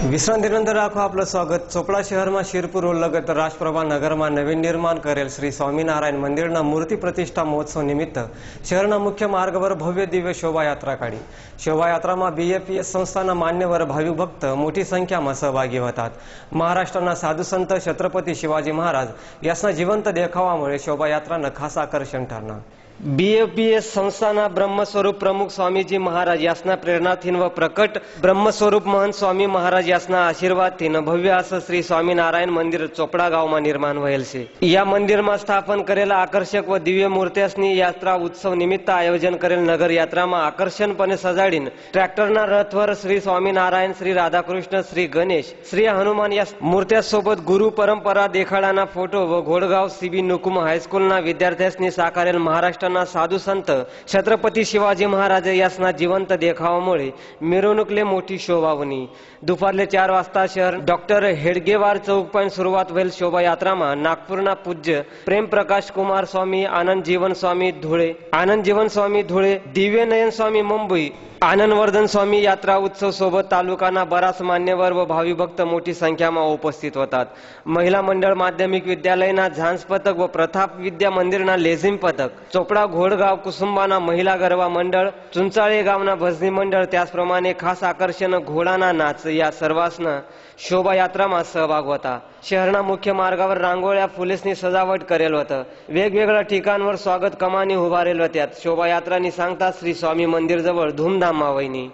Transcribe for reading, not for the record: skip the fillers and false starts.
विश्रांतीनंतर राखो आपलं स्वागत। चोपड़ा शहर में शिरपुर रोड लगत राजप्रभा नगर में नवीन निर्माण करेल श्री स्वामीनारायण मंदिर मूर्ति प्रतिष्ठा महोत्सव निमित्त शहर मुख्य मार्ग पर भव्य दिव्य शोभायात्रा काढ़ी। शोभायात्रा में बीएपीएस संस्था मान्यवर भाविक भक्त मोटी संख्या में सहभागी होता। महाराष्ट्र साधु संत छत्रपति शिवाजी महाराज यासना जीवंत देखावामुळे शोभायात्रा खास आकर्षण ठरना। बीएपीएस संस्थाना ब्रह्मस्वरूप प्रमुख स्वामीजी महाराज यासना प्रेरणाथीन व प्रकट ब्रह्मस्वरूप महंत स्वामी महाराज यासना आशीर्वादथीन भव्य असं श्री स्वामीनारायण मंदिर चोपड़ा गाँव में निर्माण होयल छे। या मंदिर में स्थापन करेला आकर्षक व दिव्य मूर्तियासनी यात्रा उत्सव निमित्त आयोजन करेल नगर यात्रा में आकर्षणपणे सजाडीन ट्रॅक्टरना रथवर श्री स्वामीनारायण, श्री राधाकृष्ण, श्री गणेश, श्री हनुमान या मूर्त्यासोबत गुरु परंपरा देखाडाना फोटो व घोडगाव सीबी नुकुम हायस्कूलना विद्यार्थ्यांनी साकारेल महाराष्ट्र साधु संत छत्रपति शिवाजी महाराज यासना जीवंत देखावामुळे मिरवणूकले मोठी शोभावनी। दुपारले 4 वाजता शहर डॉक्टर हेडगेवार चौक पण सुरुवात होईल। शोभायात्रा में नागपूरना पूज्य प्रेम प्रकाश कुमार स्वामी, आनंद जीवन स्वामी धुळे, दिव्य नयन स्वामी मुंबई, आनंदवर्धन स्वामी यात्रा उत्सव सोबत तालुकाना बराच मान्यवर व भावी भक्त मोठी संख्या में उपस्थित होतात। महिला मंडळ माध्यमिक विद्यालयना झांस पथक व प्रताप विद्या मंदिरना लेझिम पथक, चोपड़ा घोडगाव कुसुंबाना महिला गरबा मंडळ, चुंचाळे गावना भजनी मंडळ, त्याचप्रमाणे खास आकर्षण घोडाना नाच या सर्वांसना शोभायात्रा में सहभाग होता। शहरना मुख्य मार्गावर रांगोळ्या फुलेसनी सजावट करेल होतं। वेगवेगळ्या ठिकाणवर स्वागत कमानी उभारेल होत्यात। शोभायात्रानी सांगता श्री स्वामी मंदिर जवळ धूमधाम मावयनी।